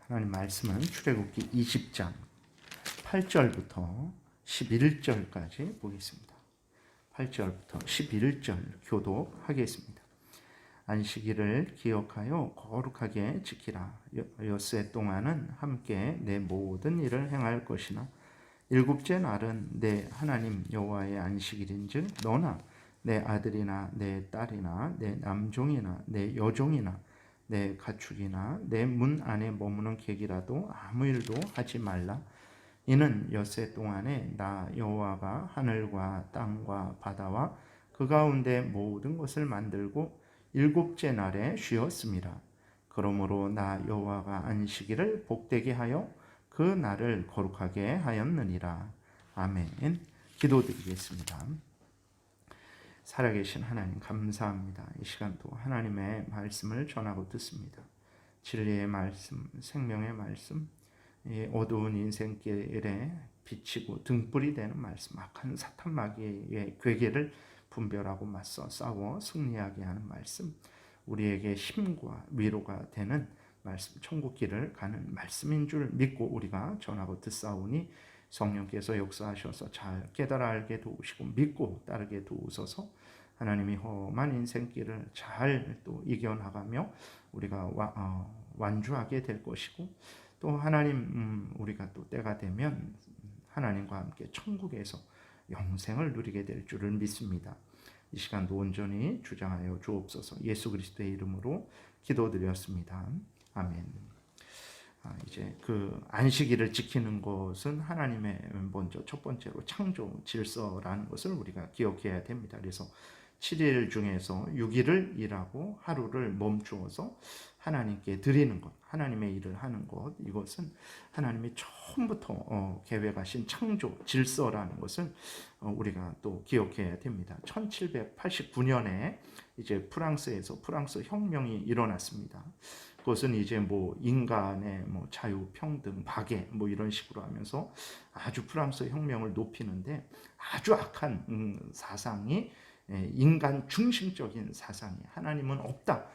하나님 말씀은 출애굽기 20장 8절부터 11절까지 보겠습니다. 8절부터 11절 교독하겠습니다. 안식일을 기억하여 거룩하게 지키라. 엿새 동안은 함께 내 모든 일을 행할 것이나 일곱째 날은 내 하나님 여호와의 안식일인즉 너나 내 아들이나 내 딸이나 내 남종이나 내 여종이나 내 가축이나 내 문 안에 머무는 객이라도 아무 일도 하지 말라. 이는 엿새 동안에 나 여호와가 하늘과 땅과 바다와 그 가운데 모든 것을 만들고 일곱째 날에 쉬었습니다. 그러므로 나 여호와가 안식일을 복되게 하여 그 날을 거룩하게 하였느니라. 아멘. 기도드리겠습니다. 살아계신 하나님 감사합니다. 이 시간도 하나님의 말씀을 전하고 듣습니다. 진리의 말씀, 생명의 말씀, 어두운 인생길에 비치고 등불이 되는 말씀, 악한 사탄 마귀의 괴계를 분별하고 맞서 싸워 승리하게 하는 말씀, 우리에게 힘과 위로가 되는 말씀, 천국길을 가는 말씀인 줄 믿고 우리가 전하고 듣사오니 성령께서 역사하셔서 잘 깨달아 알게 도우시고 믿고 따르게 도우소서. 하나님이 험한 인생길을 잘 또 이겨나가며 우리가 완주하게 될 것이고, 또 하나님 우리가 또 때가 되면 하나님과 함께 천국에서 영생을 누리게 될 줄을 믿습니다. 이 시간도 온전히 주장하여 주옵소서. 예수 그리스도의 이름으로 기도드렸습니다. 아멘. 이제 그 안식일을 지키는 것은 하나님의 먼저 첫 번째로 창조 질서라는 것을 우리가 기억해야 됩니다. 그래서 7일 중에서 6일을 일하고 하루를 멈추어서 하나님께 드리는 것, 하나님의 일을 하는 것, 이것은 하나님이 처음부터 계획하신 창조 질서라는 것을 우리가 또 기억해야 됩니다. 1789년에 이제 프랑스에서 프랑스 혁명이 일어났습니다. 그것은 이제 인간의 자유, 평등, 박애 이런 식으로 하면서 아주 프랑스 혁명을 높이는데 아주 악한 사상이, 인간 중심적인 사상이, 하나님은 없다,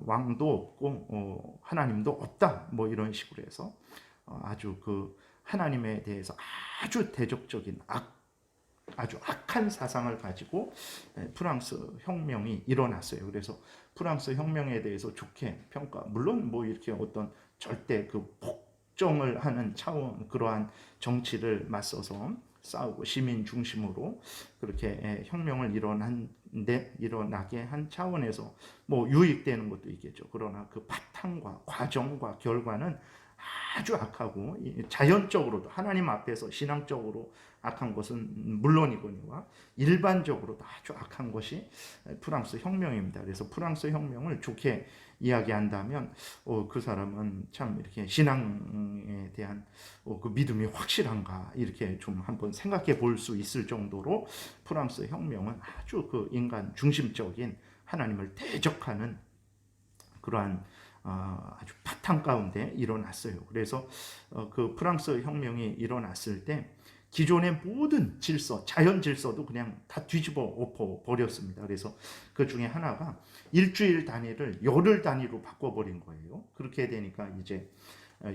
왕도 없고 하나님도 없다, 이런 식으로 해서 아주 그 하나님에 대해서 아주 대적적인 아주 악한 사상을 가지고 프랑스 혁명이 일어났어요. 그래서 프랑스 혁명에 대해서 좋게 평가, 물론 이렇게 어떤 절대 그 복종을 하는 차원, 그러한 정치를 맞서서 싸우고 시민 중심으로 그렇게 혁명을 일어나게 한 차원에서 유익되는 것도 있겠죠. 그러나 그 바탕과 과정과 결과는 아주 악하고, 자연적으로도 하나님 앞에서 신앙적으로 악한 것은 물론이거니와 일반적으로도 아주 악한 것이 프랑스 혁명입니다. 그래서 프랑스 혁명을 좋게 이야기한다면 그 사람은 참 이렇게 신앙에 대한 그 믿음이 확실한가, 이렇게 좀 한번 생각해 볼 수 있을 정도로 프랑스 혁명은 아주 그 인간 중심적인, 하나님을 대적하는 그러한 아주 바탕 가운데 일어났어요. 그래서 그 프랑스 혁명이 일어났을 때 기존의 모든 질서, 자연 질서도 그냥 다 뒤집어 엎어 버렸습니다. 그래서 그 중에 하나가 일주일 단위를 열흘 단위로 바꿔버린 거예요. 그렇게 되니까 이제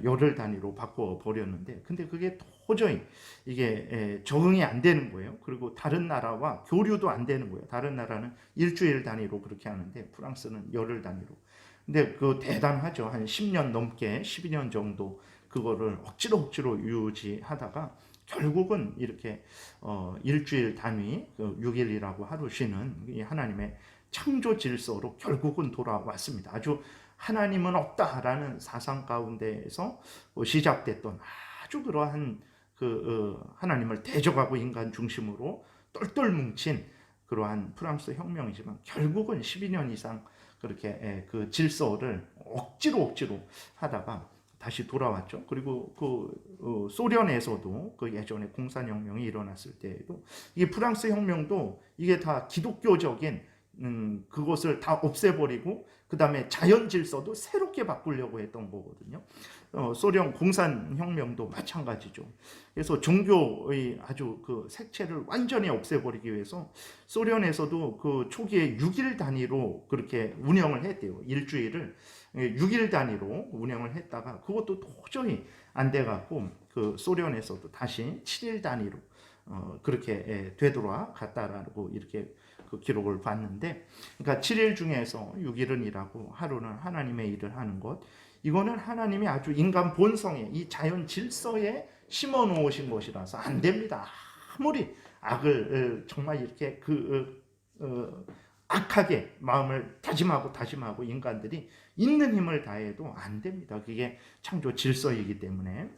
열흘 단위로 바꿔버렸는데, 근데 그게 도저히 이게 적응이 안 되는 거예요. 그리고 다른 나라와 교류도 안 되는 거예요. 다른 나라는 일주일 단위로 그렇게 하는데 프랑스는 열흘 단위로. 근데 그 대단하죠. 한 10년 넘게, 12년 정도 그거를 억지로 유지하다가 결국은 이렇게 일주일 단위, 6일이라고 하루 쉬는 이 하나님의 창조 질서로 결국은 돌아왔습니다. 아주 하나님은 없다라는 사상 가운데에서 시작됐던 아주 그러한 그 하나님을 대적하고 인간 중심으로 똘똘 뭉친 그러한 프랑스 혁명이지만 결국은 12년 이상 그렇게 그 질서를 억지로 하다가 다시 돌아왔죠. 그리고 그 소련에서도 그 예전에 공산혁명이 일어났을 때에도 이게 프랑스 혁명도 이게 다 기독교적인 그것을 다 없애버리고 그 다음에 자연 질서도 새롭게 바꾸려고 했던 거거든요. 소련 공산혁명도 마찬가지죠. 그래서 종교의 아주 그 색채를 완전히 없애버리기 위해서 소련에서도 그 초기에 6일 단위로 그렇게 운영을 했대요. 일주일을 6일 단위로 운영을 했다가 그것도 도저히 안 돼갖고 그 소련에서도 다시 7일 단위로 그렇게 되돌아갔다라고 이렇게 그 기록을 봤는데, 그러니까 7일 중에서 6일은 일하고 하루는 하나님의 일을 하는 것, 이거는 하나님이 아주 인간 본성에 이 자연 질서에 심어 놓으신 것이라서 안 됩니다. 아무리 악을 정말 이렇게 악하게 마음을 다짐하고 인간들이 있는 힘을 다해도 안 됩니다. 그게 창조 질서이기 때문에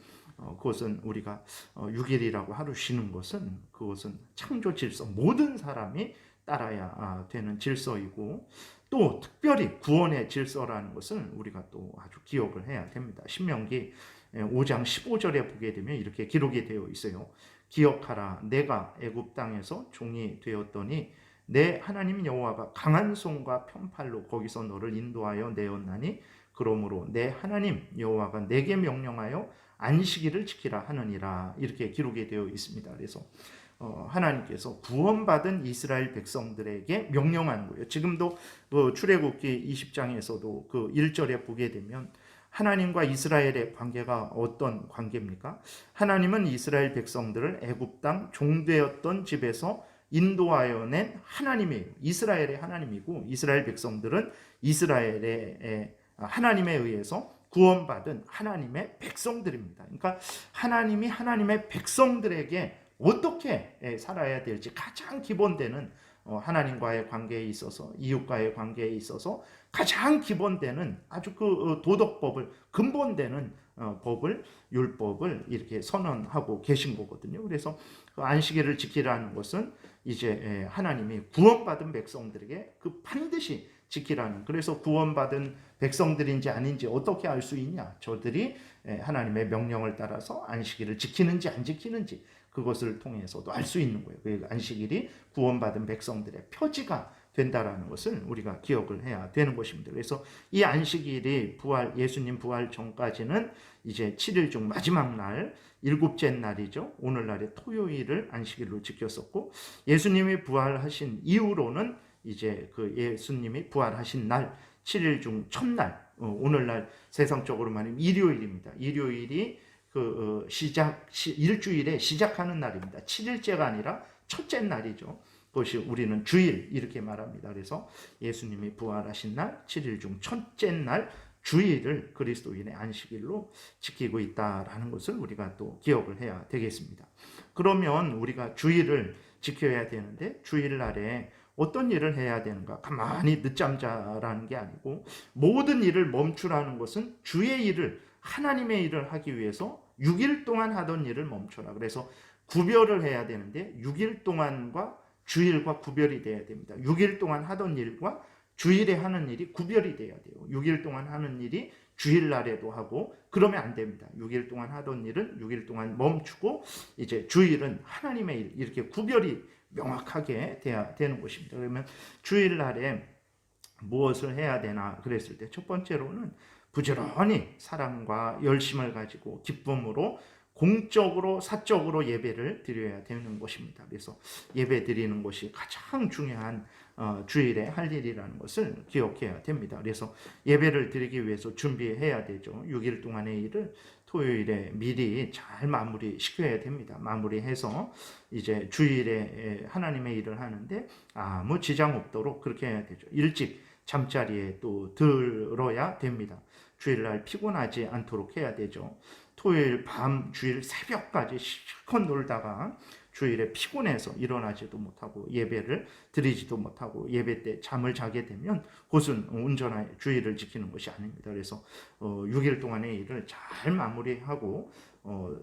그것은 우리가 6일이라고 하루 쉬는 것은 그것은 창조 질서, 모든 사람이 따라야 되는 질서이고, 또 특별히 구원의 질서라는 것을 우리가 또 아주 기억을 해야 됩니다. 신명기 5장 15절에 보게 되면 이렇게 기록이 되어 있어요. 기억하라, 내가 애굽 땅에서 종이 되었더니 내 하나님 여호와가 강한 손과 편팔로 거기서 너를 인도하여 내었나니 그러므로 내 하나님 여호와가 내게 명령하여 안식일을 지키라 하느니라, 이렇게 기록이 되어 있습니다. 그래서 하나님께서 구원받은 이스라엘 백성들에게 명령하는 거예요. 지금도 출애굽기 20장에서도 그 1절에 보게 되면 하나님과 이스라엘의 관계가 어떤 관계입니까? 하나님은 이스라엘 백성들을 애굽 땅 종되었던 집에서 인도하여 낸 하나님이에요. 이스라엘의 하나님이고, 이스라엘 백성들은 이스라엘의 하나님에 의해서 구원받은 하나님의 백성들입니다. 그러니까 하나님이 하나님의 백성들에게 어떻게 살아야 될지 가장 기본되는 하나님과의 관계에 있어서, 이웃과의 관계에 있어서 가장 기본되는 아주 그 도덕법을, 근본되는 법을, 율법을 이렇게 선언하고 계신 거거든요. 그래서 그 안식일을 지키라는 것은 이제 하나님이 구원받은 백성들에게 그 반드시 지키라는, 그래서 구원받은 백성들인지 아닌지 어떻게 알 수 있냐? 저들이 하나님의 명령을 따라서 안식일을 지키는지 안 지키는지 그것을 통해서도 알 수 있는 거예요. 그 안식일이 구원받은 백성들의 표지가 된다라는 것을 우리가 기억을 해야 되는 것입니다. 그래서 이 안식일이 예수님 부활 전까지는 이제 7일 중 마지막 날, 일곱째 날이죠. 오늘날의 토요일을 안식일로 지켰었고, 예수님이 부활하신 이후로는 이제 그 예수님이 부활하신 날, 7일 중 첫날, 오늘날 세상적으로 말하면 일요일입니다. 일요일이 일주일에 시작하는 날입니다. 7일째가 아니라 첫째 날이죠. 그것이 우리는 주일 이렇게 말합니다. 그래서 예수님이 부활하신 날, 7일 중 첫째 날 주일을 그리스도인의 안식일로 지키고 있다라는 것을 우리가 또 기억을 해야 되겠습니다. 그러면 우리가 주일을 지켜야 되는데, 주일날에 어떤 일을 해야 되는가? 가만히 늦잠 자라는 게 아니고, 모든 일을 멈추라는 것은 주의 일을, 하나님의 일을 하기 위해서 6일 동안 하던 일을 멈춰라. 그래서 구별을 해야 되는데 6일 동안과 주일과 구별이 돼야 됩니다. 6일 동안 하던 일과 주일에 하는 일이 구별이 돼야 돼요. 6일 동안 하는 일이 주일날에도 하고 그러면 안 됩니다. 6일 동안 하던 일은 6일 동안 멈추고, 이제 주일은 하나님의 일, 이렇게 구별이 명확하게 돼야 되는 것입니다. 그러면 주일날에 무엇을 해야 되나 그랬을 때, 첫 번째로는 부지런히 사랑과 열심을 가지고 기쁨으로 공적으로 사적으로 예배를 드려야 되는 것입니다. 그래서 예배 드리는 것이 가장 중요한 주일에 할 일이라는 것을 기억해야 됩니다. 그래서 예배를 드리기 위해서 준비해야 되죠. 6일 동안의 일을 토요일에 미리 잘 마무리 시켜야 됩니다. 마무리해서 이제 주일에 하나님의 일을 하는데 아무 지장 없도록 그렇게 해야 되죠. 일찍 잠자리에 또 들어야 됩니다. 주일날 피곤하지 않도록 해야 되죠. 토요일 밤, 주일 새벽까지 실컷 놀다가 주일에 피곤해서 일어나지도 못하고 예배를 드리지도 못하고 예배 때 잠을 자게 되면 그것은 온전한 주일을 지키는 것이 아닙니다. 그래서 6일 동안의 일을 잘 마무리하고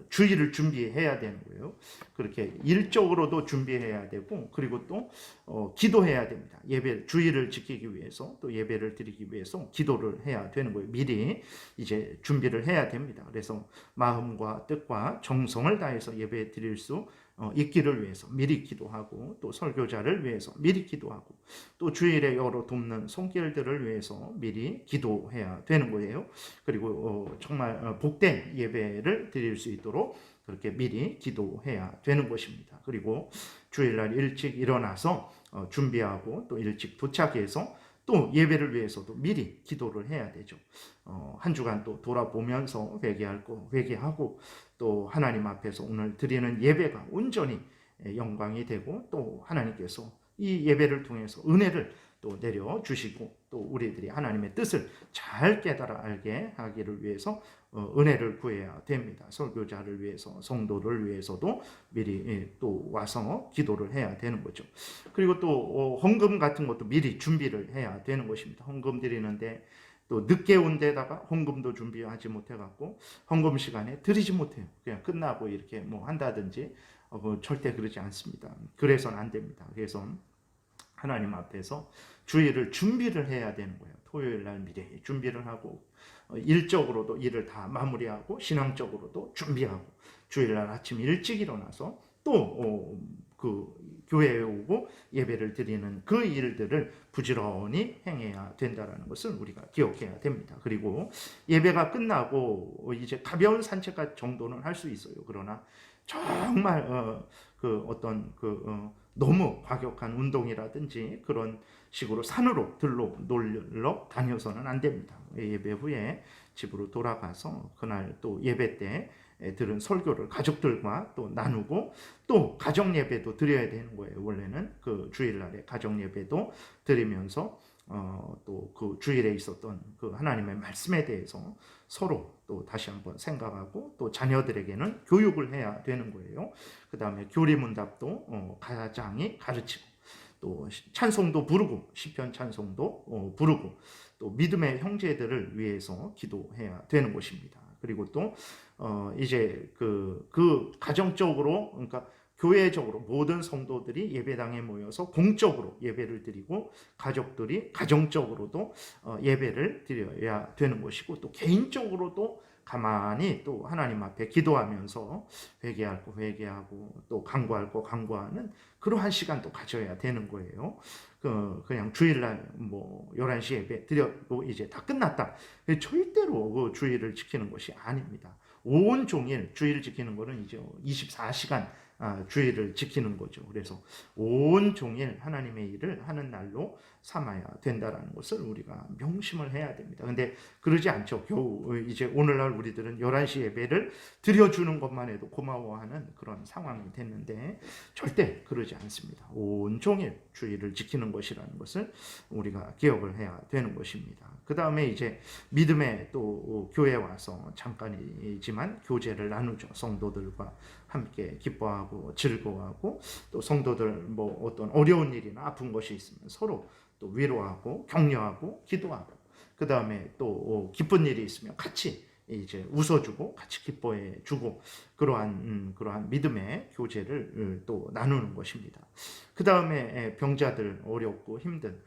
주일을 준비해야 되는 거예요. 그렇게 일적으로도 준비해야 되고, 그리고 또 기도해야 됩니다. 주일을 지키기 위해서, 또 예배를 드리기 위해서 기도를 해야 되는 거예요. 미리 이제 준비를 해야 됩니다. 그래서 마음과 뜻과 정성을 다해서 예배 드릴 수 있기를 위해서 미리 기도하고, 또 설교자를 위해서 미리 기도하고, 또 주일에 여러 돕는 손길들을 위해서 미리 기도해야 되는 거예요. 그리고 정말 복된 예배를 드릴 수 있도록 그렇게 미리 기도해야 되는 것입니다. 그리고 주일날 일찍 일어나서 준비하고 또 일찍 도착해서 또 예배를 위해서도 미리 기도를 해야 되죠. 한 주간 또 돌아보면서 회개할 거 회개하고, 또 하나님 앞에서 오늘 드리는 예배가 온전히 영광이 되고, 또 하나님께서 이 예배를 통해서 은혜를 또 내려주시고, 또 우리들이 하나님의 뜻을 잘 깨달아 알게 하기를 위해서 은혜를 구해야 됩니다. 설교자를 위해서, 성도를 위해서도 미리 또 와서 기도를 해야 되는 거죠. 그리고 또 헌금 같은 것도 미리 준비를 해야 되는 것입니다. 헌금 드리는데 또 늦게 온 데다가 헌금도 준비하지 못해갖고 헌금 시간에 드리지 못해요. 그냥 끝나고 이렇게 뭐 한다든지 절대 그러지 않습니다. 그래서는 안 됩니다. 그래서 하나님 앞에서 주일을 준비를 해야 되는 거예요. 토요일 날 미리 준비를 하고, 일적으로도 일을 다 마무리하고, 신앙적으로도 준비하고, 주일날 아침 일찍 일어나서 또 그 교회에 오고 예배를 드리는 그 일들을 부지런히 행해야 된다는 것을 우리가 기억해야 됩니다. 그리고 예배가 끝나고 이제 가벼운 산책 정도는 할 수 있어요. 그러나 정말 너무 과격한 운동이라든지 그런 식으로 산으로 들로 놀러 다녀서는 안 됩니다. 예배 후에 집으로 돌아가서 그날 또 예배 때 들은 설교를 가족들과 또 나누고, 또 가정 예배도 드려야 되는 거예요. 원래는 그 주일날에 가정 예배도 드리면서 또 그 주일에 있었던 그 하나님의 말씀에 대해서 서로 또 다시 한번 생각하고, 또 자녀들에게는 교육을 해야 되는 거예요. 그 다음에 교리문답도 가장이 가르치고, 또 찬송도 부르고, 시편 찬송도 부르고, 또 믿음의 형제들을 위해서 기도해야 되는 것입니다. 그리고 또 이제 그 가정적으로, 그러니까 교회적으로 모든 성도들이 예배당에 모여서 공적으로 예배를 드리고, 가족들이 가정적으로도 예배를 드려야 되는 것이고, 또 개인적으로도 가만히 또 하나님 앞에 기도하면서 회개할 거 회개하고, 또 간구할 거 간구하는 그러한 시간도 가져야 되는 거예요. 그냥 주일날 뭐 11시 예배 드렸고 이제 다 끝났다, 절대로 그 주일을 지키는 것이 아닙니다. 온종일 주일 지키는 거는 이제 24시간 주일을 지키는 거죠. 그래서 온종일 하나님의 일을 하는 날로 삼아야 된다는 것을 우리가 명심을 해야 됩니다. 근데 그러지 않죠. 겨우 이제 오늘날 우리들은 11시 예배를 드려주는 것만 해도 고마워하는 그런 상황이 됐는데, 절대 그러지 않습니다. 온종일 주일을 지키는 것이라는 것을 우리가 기억을 해야 되는 것입니다. 그 다음에 이제 믿음의 또 교회에 와서 잠깐이지만 교제를 나누죠. 성도들과 함께 기뻐하고 즐거워하고, 또 성도들 뭐 어떤 어려운 일이나 아픈 것이 있으면 서로 또 위로하고 격려하고 기도하고, 그 다음에 또 기쁜 일이 있으면 같이 이제 웃어주고 같이 기뻐해주고, 그러한 믿음의 교제를 또 나누는 것입니다. 그 다음에 병자들, 어렵고 힘든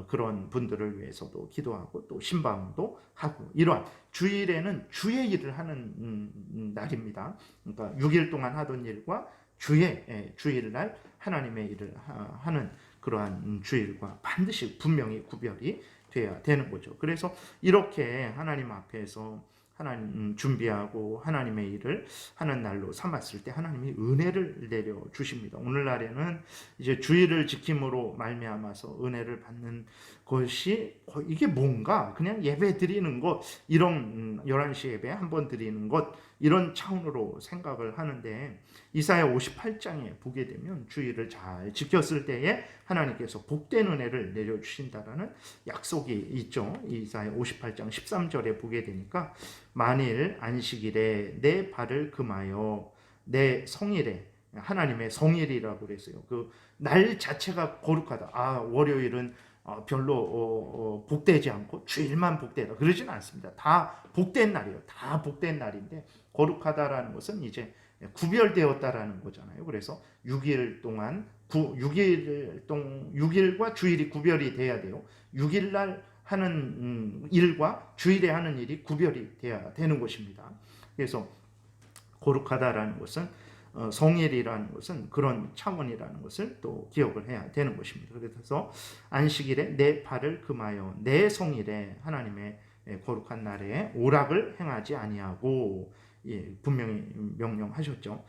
그런 분들을 위해서도 기도하고, 또 신방도 하고, 이러한 주일에는 주의 일을 하는 날입니다. 그러니까 6일 동안 하던 일과 주일날 하나님의 일을 하는 그러한 주일과 반드시 분명히 구별이 돼야 되는 거죠. 그래서 이렇게 하나님 앞에서 하나님 준비하고 하나님의 일을 하는 날로 삼았을 때 하나님이 은혜를 내려 주십니다. 오늘날에는 이제 주일을 지킴으로 말미암아서 은혜를 받는 것이 이게 뭔가 그냥 예배 드리는 것, 이런 11시 예배 한 번 드리는 것, 이런 차원으로 생각을 하는데, 이사야 58장에 보게 되면 주일을 잘 지켰을 때에 하나님께서 복된 은혜를 내려주신다라는 약속이 있죠. 이사야 58장 13절에 보게 되니까, 만일 안식일에 내 발을 금하여 내 성일에, 하나님의 성일이라고 그랬어요. 그 날 자체가 거룩하다. 월요일은 별로 복되지 않고 주일만 복되다, 그러지는 않습니다. 다 복된 날이에요. 다 복된 날인데, 거룩하다라는 것은 이제 구별되었다라는 거잖아요. 그래서 6일 동안 6일과 주일이 구별이 돼야 돼요. 6일날 하는 일과 주일에 하는 일이 구별이 돼야 되는 것입니다. 그래서 거룩하다라는 것은, 성일이라는 것은 그런 차원이라는 것을 또 기억을 해야 되는 것입니다. 그래서 안식일에 내 발을 금하여 내 성일에, 하나님의 거룩한 날에 오락을 행하지 아니하고, 분명히 명령하셨죠.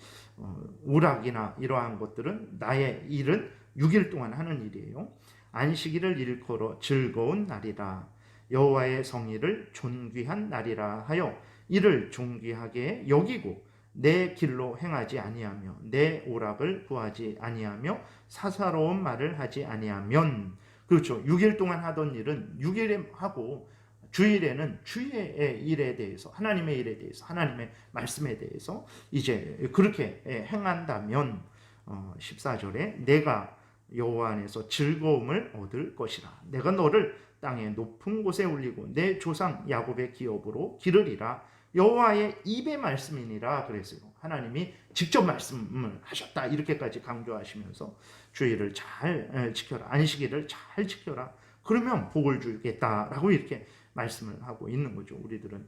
오락이나 이러한 것들은, 나의 일은 6일 동안 하는 일이에요. 안식일을 일컬어 즐거운 날이라 여호와의 성의를 존귀한 날이라 하여 이를 존귀하게 여기고 내 길로 행하지 아니하며 내 오락을 구하지 아니하며 사사로운 말을 하지 아니하면, 그렇죠. 6일 동안 하던 일은 6일에 하고 주일에는 주의 일에 대해서, 하나님의 일에 대해서, 하나님의 말씀에 대해서 이제 그렇게 행한다면 14절에 내가 여호와 안에서 즐거움을 얻을 것이라. 내가 너를 땅의 높은 곳에 올리고 내 조상 야곱의 기업으로 기르리라. 여호와의 입의 말씀이니라 그랬어요. 하나님이 직접 말씀을 하셨다 이렇게까지 강조하시면서 주의를 잘 지켜라, 안식일을 잘 지켜라, 그러면 복을 주겠다라고 이렇게 말씀을 하고 있는 거죠. 우리들은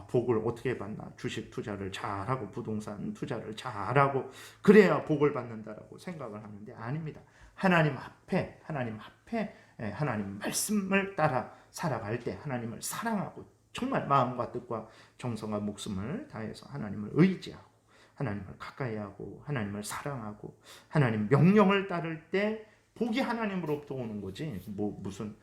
복을 어떻게 받나, 주식 투자를 잘하고 부동산 투자를 잘하고 그래야 복을 받는다라고 생각을 하는데 아닙니다. 하나님 앞에 하나님 말씀을 따라 살아갈 때 하나님을 사랑하고 정말 마음과 뜻과 정성과 목숨을 다해서 하나님을 의지하고 하나님을 가까이 하고 하나님을 사랑하고 하나님 명령을 따를 때 복이 하나님으로부터 오는 거지 무슨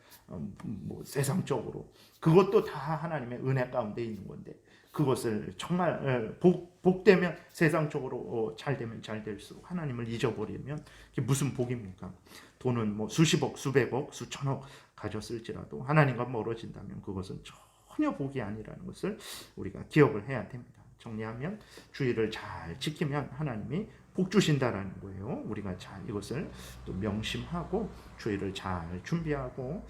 세상적으로 그것도 다 하나님의 은혜 가운데 있는 건데 그것을 정말 복되면 세상적으로 잘 되면 잘 될수록 하나님을 잊어버리면 그게 무슨 복입니까? 돈은 수십억 수백억 수천억 가졌을지라도 하나님과 멀어진다면 그것은 전혀 복이 아니라는 것을 우리가 기억을 해야 됩니다. 정리하면 주의를 잘 지키면 하나님이 복 주신다라는 거예요. 우리가 잘 이것을 또 명심하고 주의를 잘 준비하고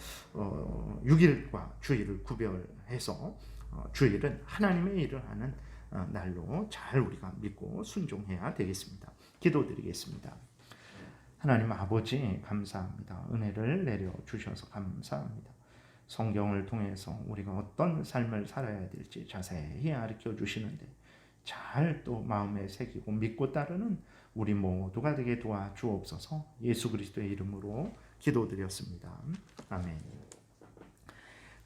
6일과 주의를 구별해서 주일은 하나님의 일을 하는 날로 잘 우리가 믿고 순종해야 되겠습니다. 기도드리겠습니다. 하나님 아버지 감사합니다. 은혜를 내려 주셔서 감사합니다. 성경을 통해서 우리가 어떤 삶을 살아야 될지 자세히 가르쳐 주시는데 잘 또 마음에 새기고 믿고 따르는 우리 모두가 되게 도와주옵소서. 예수 그리스도의 이름으로 기도드렸습니다. 아멘.